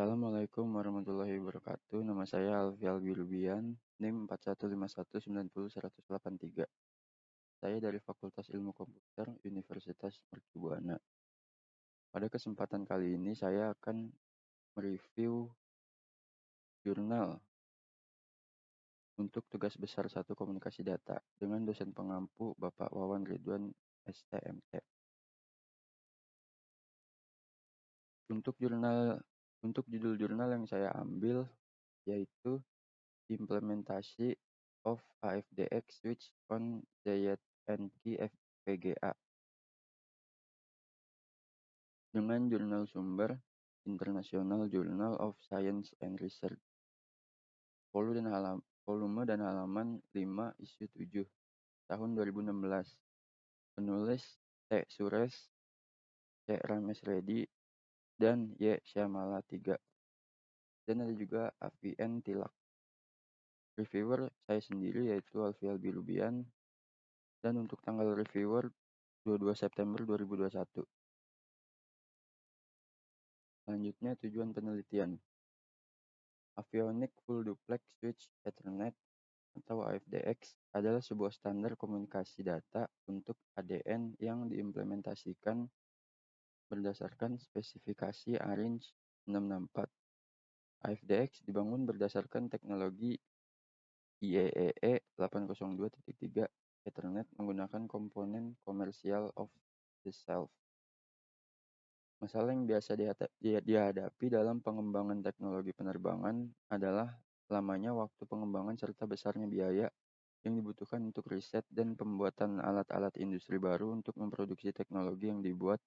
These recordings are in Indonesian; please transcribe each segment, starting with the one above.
Assalamualaikum warahmatullahi wabarakatuh. Nama saya Alfi Albirubian, NIM 4151901183. Saya dari Fakultas Ilmu Komputer Universitas Mercubuana. Pada kesempatan kali ini saya akan mereview jurnal untuk tugas besar 1 komunikasi data dengan dosen pengampu Bapak Wawan Ridwan STMT. Untuk judul jurnal yang saya ambil yaitu implementasi of AFDX switch on ZNK FPGA dengan jurnal sumber International Journal of Science and Research, volume dan halaman 5 issue 7 tahun 2016. Penulis T. Suresh, C. Ramesh Reddy, dan Y. Syamala 3. Dan ada juga AVN Tilak. Reviewer saya sendiri yaitu Alfial Birubian, dan untuk tanggal reviewer 22 September 2021. Selanjutnya tujuan penelitian. Avionics Full Duplex Switch Ethernet atau AFDX adalah sebuah standar komunikasi data untuk ADN yang diimplementasikan berdasarkan spesifikasi ARINC 664. AFDX dibangun berdasarkan teknologi IEEE 802.3 Ethernet menggunakan komponen komersial off the shelf. Masalah yang biasa dihadapi dalam pengembangan teknologi penerbangan adalah lamanya waktu pengembangan serta besarnya biaya yang dibutuhkan untuk riset dan pembuatan alat-alat industri baru untuk memproduksi teknologi yang dibuat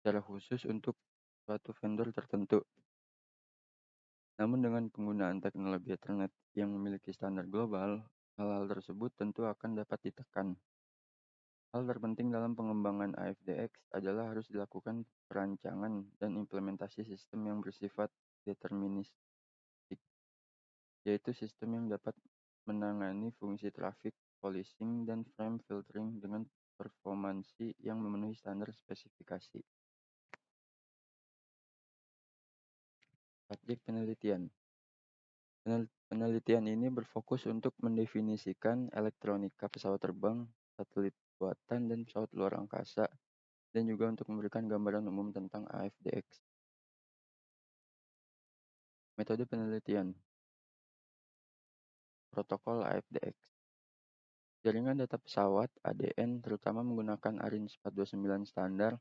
secara khusus untuk suatu vendor tertentu. Namun dengan penggunaan teknologi Ethernet yang memiliki standar global, hal-hal tersebut tentu akan dapat ditekan. Hal terpenting dalam pengembangan AFDX adalah harus dilakukan perancangan dan implementasi sistem yang bersifat deterministik, yaitu sistem yang dapat menangani fungsi traffic policing dan frame filtering dengan performansi yang memenuhi standar spesifikasi. Subjek penelitian. Penelitian ini berfokus untuk mendefinisikan elektronika pesawat terbang, satelit buatan, dan pesawat luar angkasa, dan juga untuk memberikan gambaran umum tentang AFDX. Metode penelitian. Protokol AFDX. Jaringan data pesawat ADN terutama menggunakan ARINC 429 standar.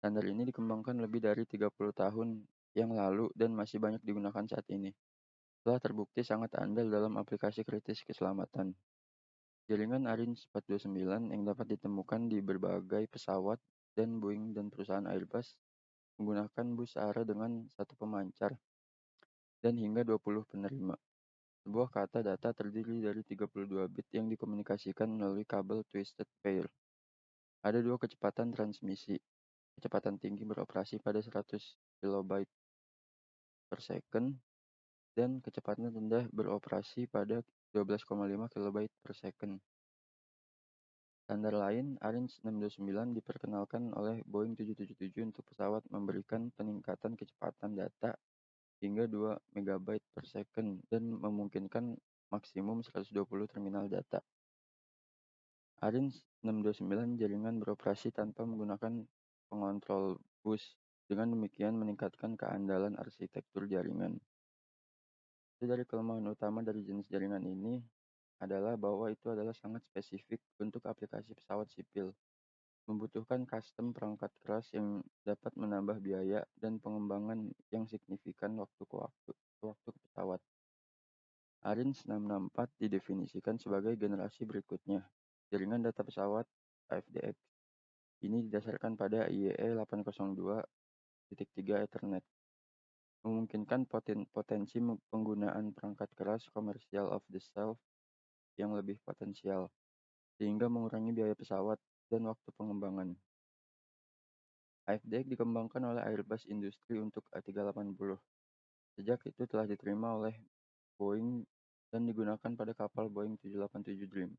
Standar ini dikembangkan lebih dari 30 tahun yang lalu dan masih banyak digunakan saat ini. Telah terbukti sangat andal dalam aplikasi kritis keselamatan. Jaringan ARINC 429 yang dapat ditemukan di berbagai pesawat dan Boeing dan perusahaan Airbus menggunakan bus ARA dengan satu pemancar dan hingga 20 penerima. Sebuah kata data terdiri dari 32 bit yang dikomunikasikan melalui kabel twisted pair. Ada dua kecepatan transmisi. Kecepatan tinggi beroperasi pada 100 kilobyte per second dan kecepatan rendah beroperasi pada 12,5 kilobyte per second. Standar lain, ARINC 629 diperkenalkan oleh Boeing 777 untuk pesawat memberikan peningkatan kecepatan data hingga 2 MB per second dan memungkinkan maksimum 120 terminal data. ARINC 629 jaringan beroperasi tanpa menggunakan pengontrol bus, dengan demikian meningkatkan keandalan arsitektur jaringan. Dari kelemahan utama dari jenis jaringan ini adalah bahwa itu adalah sangat spesifik untuk aplikasi pesawat sipil, membutuhkan custom perangkat keras yang dapat menambah biaya dan pengembangan yang signifikan waktu ke pesawat. ARINC 664 didefinisikan sebagai generasi berikutnya, jaringan data pesawat AFDX. Ini didasarkan pada IEEE 802.3 Ethernet, memungkinkan potensi penggunaan perangkat keras komersial off the shelf yang lebih potensial, sehingga mengurangi biaya pesawat dan waktu pengembangan. AFDX dikembangkan oleh Airbus Industri untuk A380. Sejak itu telah diterima oleh Boeing dan digunakan pada kapal Boeing 787 Dream,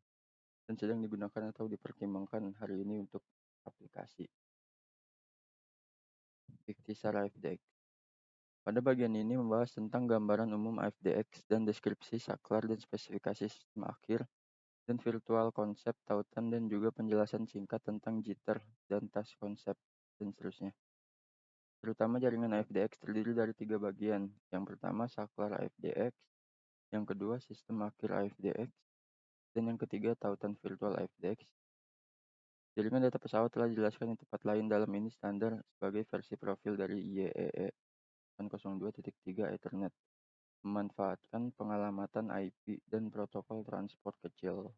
dan sedang digunakan atau dipertimbangkan hari ini untuk aplikasi. Ikhtisar AFDX. Pada bagian ini membahas tentang gambaran umum AFDX dan deskripsi saklar dan spesifikasi sistem akhir dan virtual konsep tautan dan juga penjelasan singkat tentang jitter dan task konsep dan seterusnya. Terutama jaringan AFDX terdiri dari 3 bagian. Yang pertama saklar AFDX, yang kedua sistem akhir AFDX, dan yang ketiga tautan virtual AFDX. Jaringan data pesawat telah dijelaskan di tempat lain dalam ini standar sebagai versi profil dari IEEE 802.3 Ethernet, memanfaatkan pengalamatan IP dan protokol transport kecil.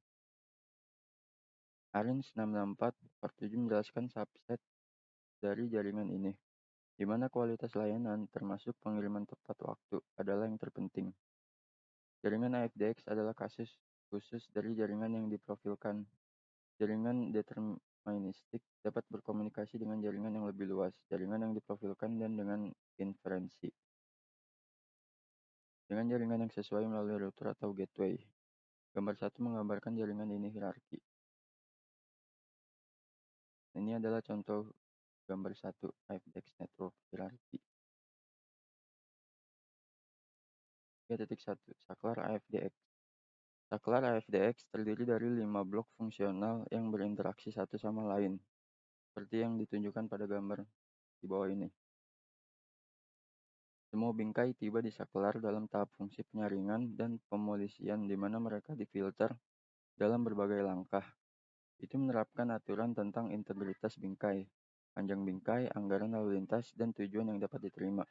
ARINS 664/7 menjelaskan subset dari jaringan ini, di mana kualitas layanan, termasuk pengiriman tepat waktu, adalah yang terpenting. Jaringan AFDX adalah kasus khusus dari jaringan yang diprofilkan. Jaringan deterministik dapat berkomunikasi dengan jaringan yang lebih luas, jaringan yang diprofilkan, dan dengan inferensi. Dengan jaringan yang sesuai melalui router atau gateway. Gambar 1 menggambarkan jaringan ini hierarki. Ini adalah contoh gambar 1 AFDX network hierarki. 3.1 Saklar AFDX. Saklar AFDX terdiri dari 5 blok fungsional yang berinteraksi satu sama lain, seperti yang ditunjukkan pada gambar di bawah ini. Semua bingkai tiba di saklar dalam tahap fungsi penyaringan dan pemolisian, di mana mereka difilter dalam berbagai langkah. Itu menerapkan aturan tentang integritas bingkai, panjang bingkai, anggaran lalu lintas, dan tujuan yang dapat diterima.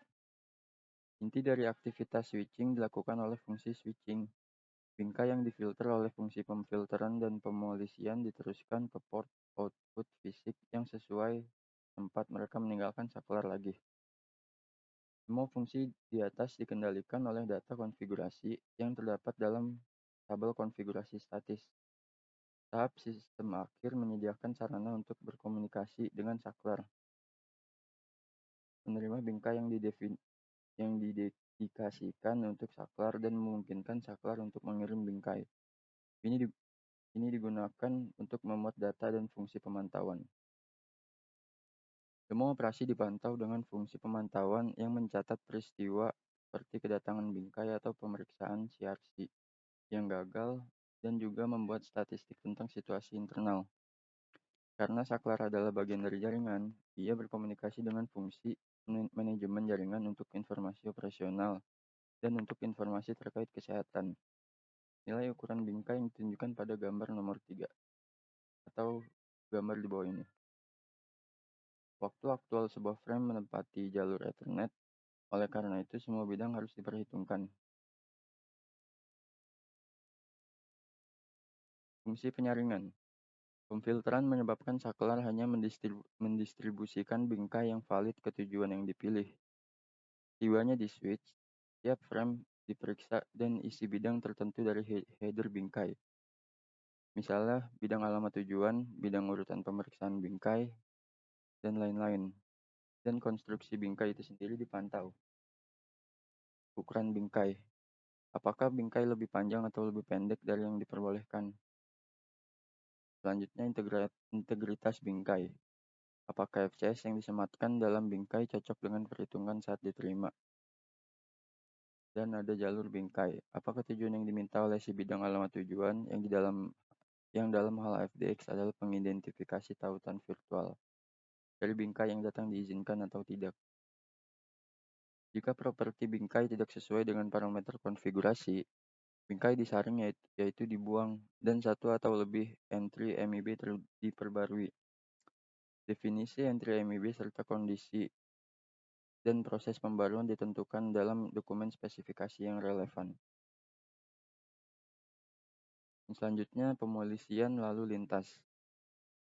Inti dari aktivitas switching dilakukan oleh fungsi switching. Bingkai yang difilter oleh fungsi pemfilteran dan pemolisian diteruskan ke port output fisik yang sesuai tempat mereka meninggalkan saklar lagi. Semua fungsi di atas dikendalikan oleh data konfigurasi yang terdapat dalam tabel konfigurasi statis. Tahap sistem akhir menyediakan sarana untuk berkomunikasi dengan saklar. Menerima bingkai yang didedikasikan untuk saklar dan memungkinkan saklar untuk mengirim bingkai. Ini digunakan untuk memuat data dan fungsi pemantauan. Semua operasi dipantau dengan fungsi pemantauan yang mencatat peristiwa seperti kedatangan bingkai atau pemeriksaan CRC yang gagal dan juga membuat statistik tentang situasi internal. Karena saklar adalah bagian dari jaringan, ia berkomunikasi dengan fungsi manajemen jaringan untuk informasi operasional dan untuk informasi terkait kesehatan. Nilai ukuran bingkai yang ditunjukkan pada gambar nomor 3 atau gambar di bawah ini. Waktu aktual sebuah frame menempati jalur Ethernet, oleh karena itu semua bidang harus diperhitungkan. Fungsi penyaringan. Pemfilteran menyebabkan saklar hanya mendistribusikan bingkai yang valid ke tujuan yang dipilih. Tibanya di switch, tiap frame diperiksa dan isi bidang tertentu dari header bingkai. Misalnya bidang alamat tujuan, bidang urutan pemeriksaan bingkai, dan lain-lain. Dan konstruksi bingkai itu sendiri dipantau. Ukuran bingkai. Apakah bingkai lebih panjang atau lebih pendek dari yang diperbolehkan? Selanjutnya integritas bingkai. Apakah FCS yang disematkan dalam bingkai cocok dengan perhitungan saat diterima? Dan ada jalur bingkai. Apakah tujuan yang diminta oleh si bidang alamat tujuan yang dalam hal FDX adalah pengidentifikasi tautan virtual dari bingkai yang datang diizinkan atau tidak? Jika properti bingkai tidak sesuai dengan parameter konfigurasi, bingkai disaring yaitu dibuang, dan satu atau lebih entry MIB diperbarui. Definisi entry MIB serta kondisi dan proses pembaruan ditentukan dalam dokumen spesifikasi yang relevan. Selanjutnya, pemolisian lalu lintas.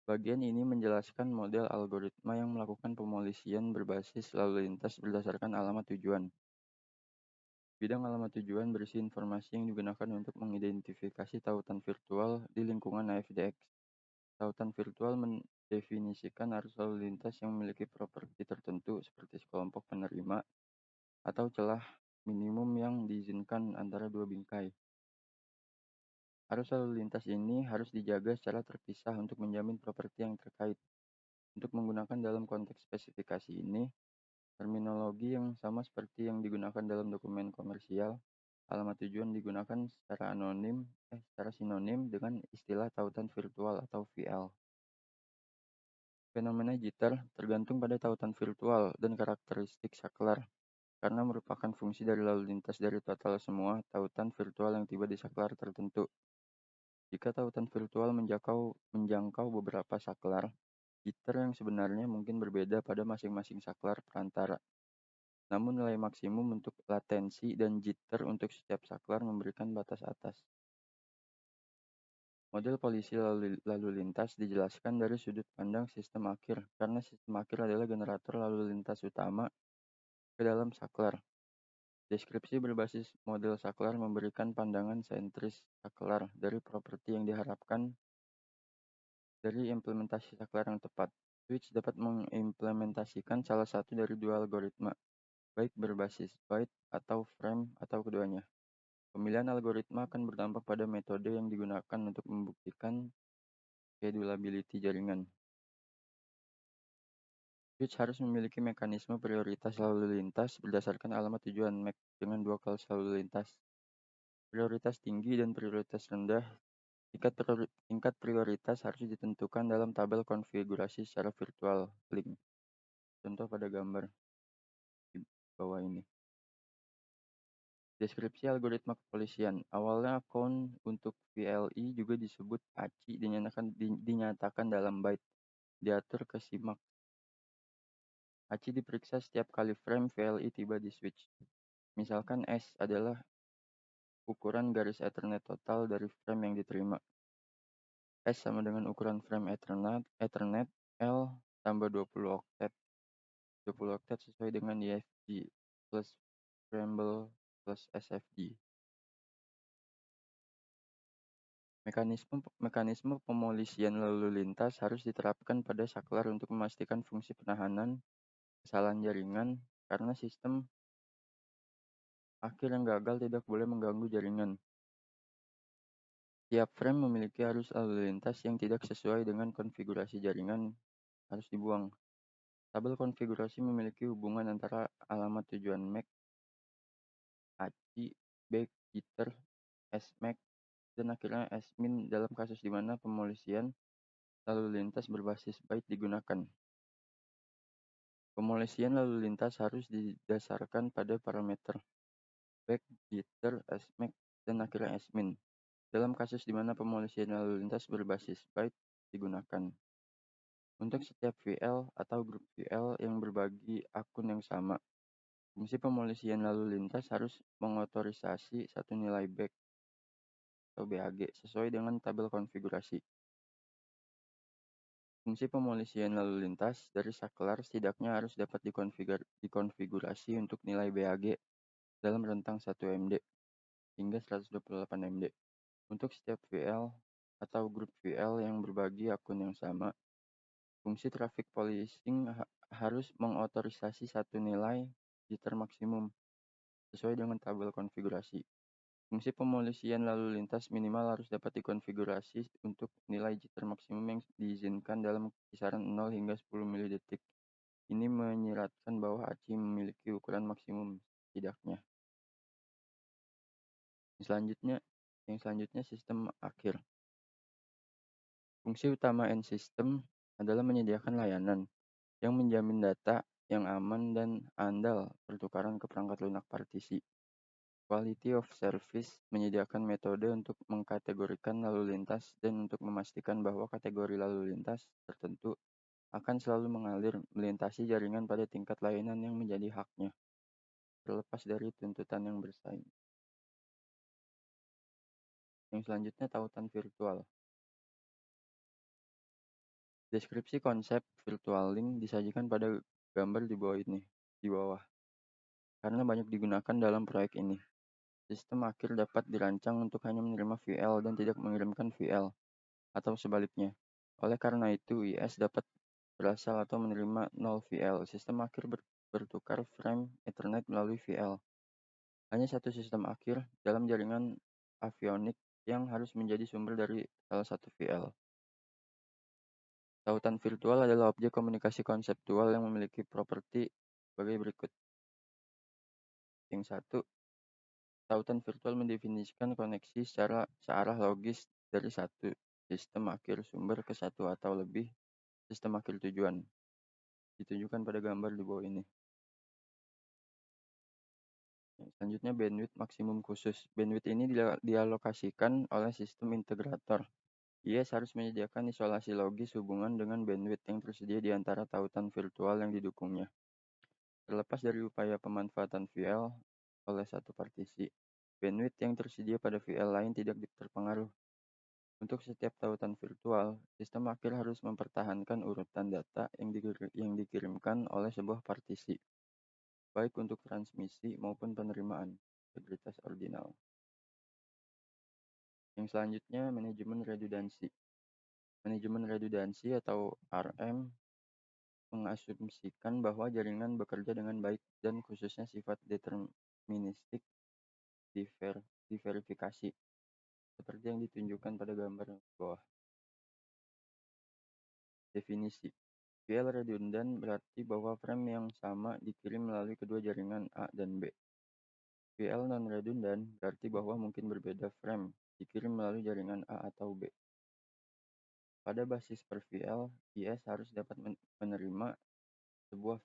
Bagian ini menjelaskan model algoritma yang melakukan pemolisian berbasis lalu lintas berdasarkan alamat tujuan. Bidang alamat tujuan berisi informasi yang digunakan untuk mengidentifikasi tautan virtual di lingkungan AFDX. Tautan virtual mendefinisikan arus lalu lintas yang memiliki properti tertentu seperti sekelompok penerima atau celah minimum yang diizinkan antara dua bingkai. Arus lalu lintas ini harus dijaga secara terpisah untuk menjamin properti yang terkait. Untuk menggunakan dalam konteks spesifikasi ini, Terminologi yang sama seperti yang digunakan dalam dokumen komersial, alamat tujuan digunakan secara sinonim dengan istilah tautan virtual atau VL. Fenomena jitter tergantung pada tautan virtual dan karakteristik saklar, karena merupakan fungsi dari lalu lintas dari total semua tautan virtual yang tiba di saklar tertentu. Jika tautan virtual menjangkau beberapa saklar, jitter yang sebenarnya mungkin berbeda pada masing-masing saklar perantara. Namun nilai maksimum untuk latensi dan jitter untuk setiap saklar memberikan batas atas. Model polisi lalu lintas dijelaskan dari sudut pandang sistem akhir, karena sistem akhir adalah generator lalu lintas utama ke dalam saklar. Deskripsi berbasis model saklar memberikan pandangan sentris saklar dari properti yang diharapkan dari implementasi saklar yang tepat. Switch dapat mengimplementasikan salah satu dari dua algoritma, baik berbasis byte atau frame atau keduanya. Pemilihan algoritma akan berdampak pada metode yang digunakan untuk membuktikan schedulability jaringan. Switch harus memiliki mekanisme prioritas lalu lintas berdasarkan alamat tujuan MAC dengan dua kelas lalu lintas. Prioritas tinggi dan prioritas rendah. Tingkat prioritas harus ditentukan dalam tabel konfigurasi secara virtual link. Contoh pada gambar di bawah ini. Deskripsi algoritma kepolisian. Awalnya akun untuk VLI juga disebut ACI dinyatakan dalam byte. Diatur ke simak. ACI diperiksa setiap kali frame VLI tiba di switch. Misalkan S adalah ukuran garis Ethernet total dari frame yang diterima. S sama dengan ukuran frame Ethernet L tambah 20 oktet. 20 oktet sesuai dengan IFG plus Scramble plus SFG. Mekanisme pemolisian lalu lintas harus diterapkan pada saklar untuk memastikan fungsi penahanan kesalahan jaringan, karena sistem akhir yang gagal tidak boleh mengganggu jaringan. Tiap frame memiliki arus lalu lintas yang tidak sesuai dengan konfigurasi jaringan harus dibuang. Tabel konfigurasi memiliki hubungan antara alamat tujuan MAC, ACI, back, jitter, SMAC, dan akhirnya SMIN dalam kasus di mana pemolisian lalu lintas berbasis byte digunakan. Pemolisian lalu lintas harus didasarkan pada parameter back, jitter, SMAC, dan akhirnya SMIN. Dalam kasus di mana pemolisian lalu lintas berbasis byte digunakan. Untuk setiap VL atau grup VL yang berbagi akun yang sama, fungsi pemolisian lalu lintas harus mengotorisasi satu nilai back atau BAG sesuai dengan tabel konfigurasi. Fungsi pemolisian lalu lintas dari saklar setidaknya harus dapat dikonfigurasi untuk nilai BAG dalam rentang 1 MD hingga 128 MD. Untuk setiap VL atau grup VL yang berbagi akun yang sama, fungsi traffic policing harus mengotorisasi satu nilai jitter maksimum sesuai dengan tabel konfigurasi. Fungsi pemolisian lalu lintas minimal harus dapat dikonfigurasi untuk nilai jitter maksimum yang diizinkan dalam kisaran 0 hingga 10 mD. Ini menyiratkan bahwa ACI memiliki ukuran maksimum setidaknya. Yang selanjutnya sistem akhir. Fungsi utama N-System adalah menyediakan layanan yang menjamin data yang aman dan andal pertukaran ke perangkat lunak partisi. Quality of Service menyediakan metode untuk mengkategorikan lalu lintas dan untuk memastikan bahwa kategori lalu lintas tertentu akan selalu mengalir melintasi jaringan pada tingkat layanan yang menjadi haknya, terlepas dari tuntutan yang bersaing. Yang selanjutnya tautan virtual. Deskripsi konsep virtual link disajikan pada gambar di bawah. Karena banyak digunakan dalam proyek ini. Sistem akhir dapat dirancang untuk hanya menerima VL dan tidak mengirimkan VL, atau sebaliknya. Oleh karena itu, IS dapat berasal atau menerima 0 VL. Sistem akhir bertukar frame Ethernet melalui VL. Hanya satu sistem akhir dalam jaringan avionik yang harus menjadi sumber dari salah satu VL. Tautan virtual adalah objek komunikasi konseptual yang memiliki properti sebagai berikut. Yang satu, tautan virtual mendefinisikan koneksi secara searah logis dari satu sistem akhir sumber ke satu atau lebih sistem akhir tujuan. Ditunjukkan pada gambar di bawah ini. Selanjutnya bandwidth maksimum khusus. Bandwidth ini dialokasikan oleh sistem integrator. IaaS harus menyediakan isolasi logis hubungan dengan bandwidth yang tersedia di antara tautan virtual yang didukungnya. Terlepas dari upaya pemanfaatan VL oleh satu partisi, bandwidth yang tersedia pada VL lain tidak terpengaruh. Untuk setiap tautan virtual, sistem akhir harus mempertahankan urutan data yang dikirimkan oleh sebuah partisi, baik untuk transmisi maupun penerimaan, integritas ordinal. Yang selanjutnya, manajemen redundansi. Manajemen redundansi atau RM mengasumsikan bahwa jaringan bekerja dengan baik dan khususnya sifat deterministik diverifikasi, seperti yang ditunjukkan pada gambar bawah. Definisi. VL redundan berarti bahwa frame yang sama dikirim melalui kedua jaringan A dan B. VL non-redundan berarti bahwa mungkin berbeda frame dikirim melalui jaringan A atau B. Pada basis per VL, IS harus dapat menerima sebuah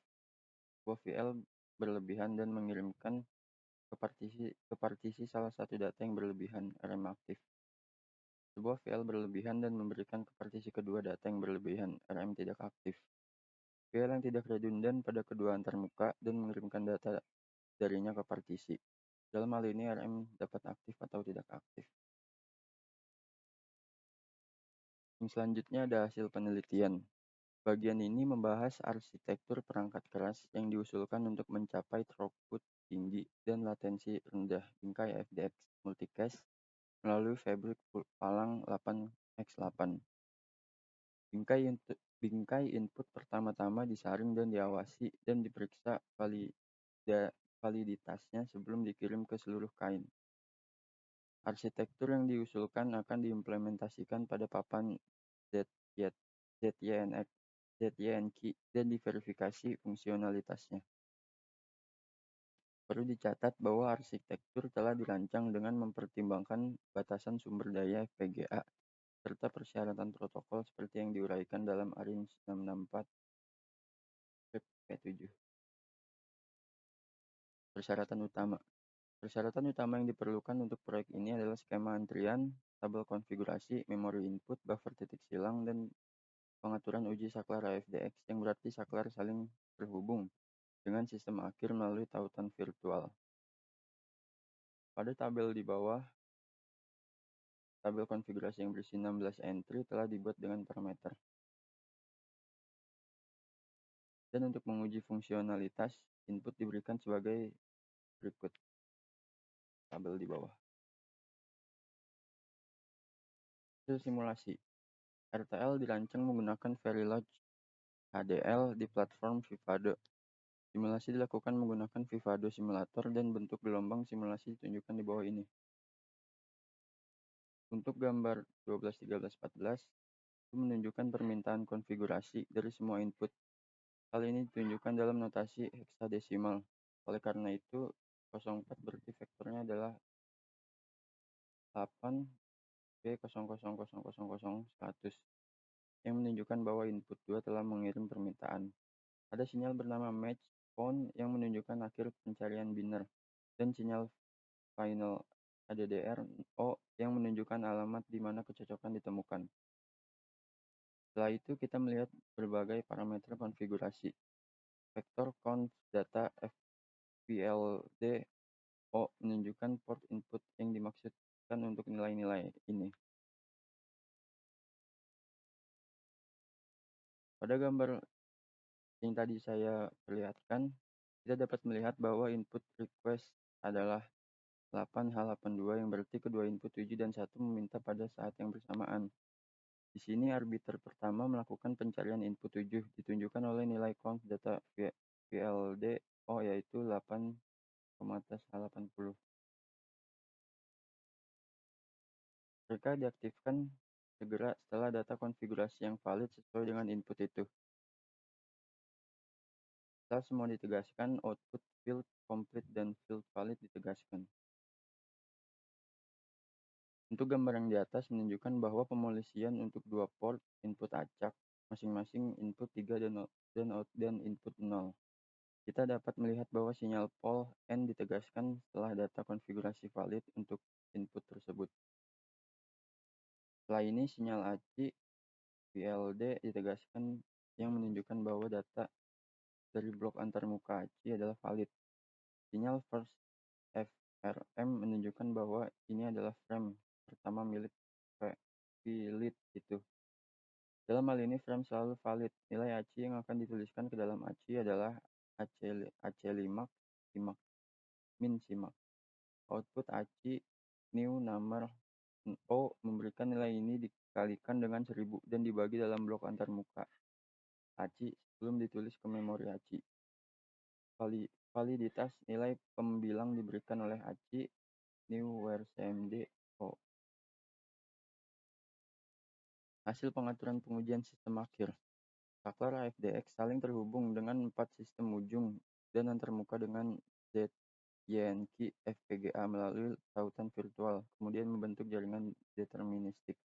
VL berlebihan dan mengirimkan ke partisi salah satu data yang berlebihan RM aktif. Sebuah VL berlebihan dan memberikan ke partisi kedua data yang berlebihan RM tidak aktif. VL yang tidak redundan pada kedua antarmuka dan mengirimkan data darinya ke partisi. Dalam hal ini RM dapat aktif atau tidak aktif. Yang selanjutnya ada hasil penelitian. Bagian ini membahas arsitektur perangkat keras yang diusulkan untuk mencapai throughput tinggi dan latensi rendah bingkai FDX multicast melalui fabrik palang 8x8. Bingkai input pertama-tama disaring dan diawasi dan diperiksa validitasnya sebelum dikirim ke seluruh kain. Arsitektur yang diusulkan akan diimplementasikan pada papan ZYNK dan diverifikasi fungsionalitasnya. Perlu dicatat bahwa arsitektur telah dirancang dengan mempertimbangkan batasan sumber daya FPGA serta persyaratan protokol seperti yang diuraikan dalam ARINS 664 P7. Persyaratan utama. Persyaratan utama yang diperlukan untuk proyek ini adalah skema antrian, tabel konfigurasi, memori input, buffer titik silang, dan pengaturan uji saklar AFDX yang berarti saklar saling terhubung dengan sistem akhir melalui tautan virtual. Pada tabel di bawah, tabel konfigurasi yang berisi 16 entry telah dibuat dengan parameter. Dan untuk menguji fungsionalitas, input diberikan sebagai berikut. Tabel di bawah. Hasil simulasi. RTL dirancang menggunakan Verilog HDL di platform Vivado. Simulasi dilakukan menggunakan Vivado Simulator dan bentuk gelombang simulasi ditunjukkan di bawah ini. Untuk gambar 12, 13, 14, itu menunjukkan permintaan konfigurasi dari semua input. Hal ini ditunjukkan dalam notasi heksadesimal. Oleh karena itu, 04 berarti vektornya adalah 8 B00000100 yang menunjukkan bahwa input 2 telah mengirim permintaan. Ada sinyal bernama match phone yang menunjukkan akhir pencarian biner dan sinyal final ADDR O yang menunjukkan alamat di mana kecocokan ditemukan. Setelah itu kita melihat berbagai parameter konfigurasi. Vektor conf data FPLD O menunjukkan port input yang dimaksudkan untuk nilai-nilai ini. Pada gambar yang tadi saya perlihatkan, kita dapat melihat bahwa input request adalah 8H82 yang berarti kedua input 7 dan 1 meminta pada saat yang bersamaan. Di sini arbiter pertama melakukan pencarian input 7 ditunjukkan oleh nilai conf data VLD O yaitu 8,H80. Mereka diaktifkan segera setelah data konfigurasi yang valid sesuai dengan input itu. Setelah semua ditegaskan, output field complete dan field valid ditegaskan. Untuk gambar yang di atas menunjukkan bahwa pemolisian untuk dua port input acak, masing-masing input 3 dan input 0. Kita dapat melihat bahwa sinyal pol N ditegaskan setelah data konfigurasi valid untuk input tersebut. Setelah ini, sinyal ACI VLD ditegaskan yang menunjukkan bahwa data dari blok antarmuka ACI adalah valid. Sinyal first FRM menunjukkan bahwa ini adalah frame pertama milik VLID itu. Dalam hal ini, frame selalu valid. Nilai ACI yang akan dituliskan ke dalam ACI adalah AC5 simak min simak. Output ACI new number O memberikan nilai ini dikalikan dengan 1000 dan dibagi dalam blok antarmuka ACI sebelum ditulis ke memori ACI. Validitas nilai pembilang diberikan oleh ACI new where cmd O. Hasil pengaturan pengujian sistem akhir. Saklar AFDX saling terhubung dengan 4 sistem ujung dan antarmuka dengan ZYNQ FPGA melalui tautan virtual, kemudian membentuk jaringan deterministik.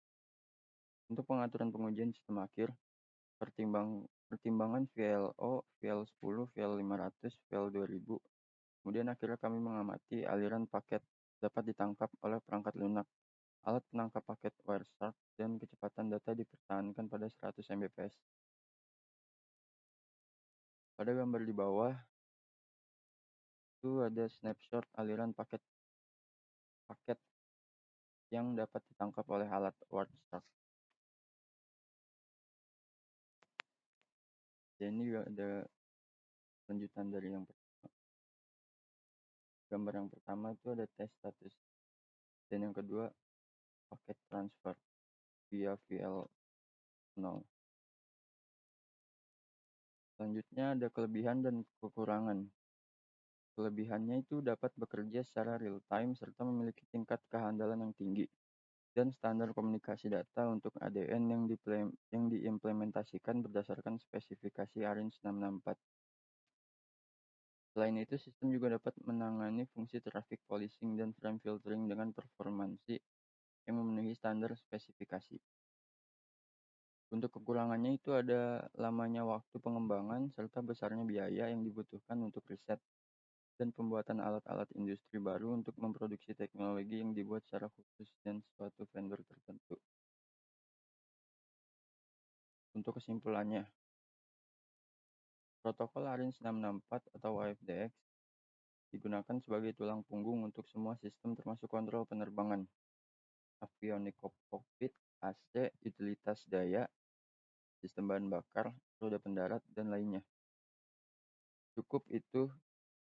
Untuk pengaturan pengujian sistem akhir, pertimbangan VLO, VL10, VL500, VL2000. Kemudian akhirnya kami mengamati aliran paket dapat ditangkap oleh perangkat lunak, alat penangkap paket Wireshark, dan kecepatan data dipertahankan pada 100 Mbps. Pada gambar di bawah, itu ada snapshot aliran paket yang dapat ditangkap oleh alat Wireshark. Dan ini juga ada lanjutan dari yang pertama. Gambar yang pertama itu ada tes status. Dan yang kedua, paket transfer via VL0. Selanjutnya ada kelebihan dan kekurangan. Kelebihannya itu dapat bekerja secara real time serta memiliki tingkat kehandalan yang tinggi dan standar komunikasi data untuk ADN yang diimplementasikan berdasarkan spesifikasi ARINS 664. Selain itu, sistem juga dapat menangani fungsi traffic policing dan frame filtering dengan performansi yang memenuhi standar spesifikasi. Untuk kekurangannya itu ada lamanya waktu pengembangan serta besarnya biaya yang dibutuhkan untuk riset dan pembuatan alat-alat industri baru untuk memproduksi teknologi yang dibuat secara khusus dan suatu vendor tertentu. Untuk kesimpulannya, protokol ARINS 664 atau AFDX digunakan sebagai tulang punggung untuk semua sistem termasuk kontrol penerbangan, avionik kokpit, AC, utilitas daya, sistem bahan bakar, roda pendarat, dan lainnya. Cukup itu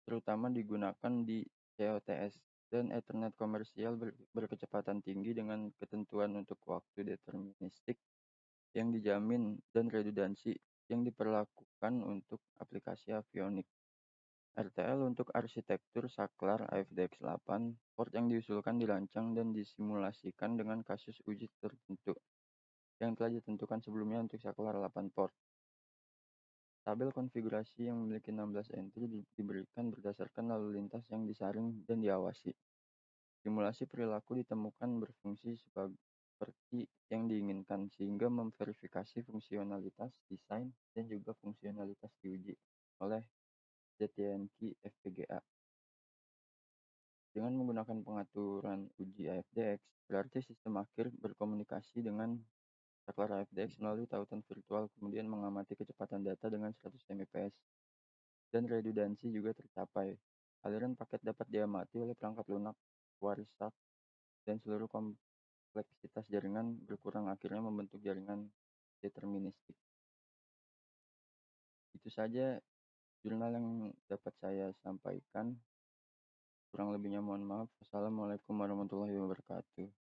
terutama digunakan di COTS dan Ethernet komersial berkecepatan tinggi dengan ketentuan untuk waktu deterministik yang dijamin dan redundansi yang diperlakukan untuk aplikasi avionik. RTL untuk arsitektur saklar AFDX 8, port yang diusulkan dirancang dan disimulasikan dengan kasus uji tertentu yang telah ditentukan sebelumnya untuk saklar 8 port. Tabel konfigurasi yang memiliki 16 entry diberikan berdasarkan lalu lintas yang disaring dan diawasi. Simulasi perilaku ditemukan berfungsi seperti yang diinginkan sehingga memverifikasi fungsionalitas desain dan juga fungsionalitas diuji oleh ZYNQ FPGA. Dengan menggunakan pengaturan uji AFDX, berarti sistem akhir berkomunikasi dengan saklar AFDX melalui tautan virtual, kemudian mengamati kecepatan data dengan 100 Mbps. Dan redundansi juga tercapai. Aliran paket dapat diamati oleh perangkat lunak, Wireshark, dan seluruh kompleksitas jaringan berkurang akhirnya membentuk jaringan deterministik. Itu saja jurnal yang dapat saya sampaikan. Kurang lebihnya mohon maaf. Wassalamualaikum warahmatullahi wabarakatuh.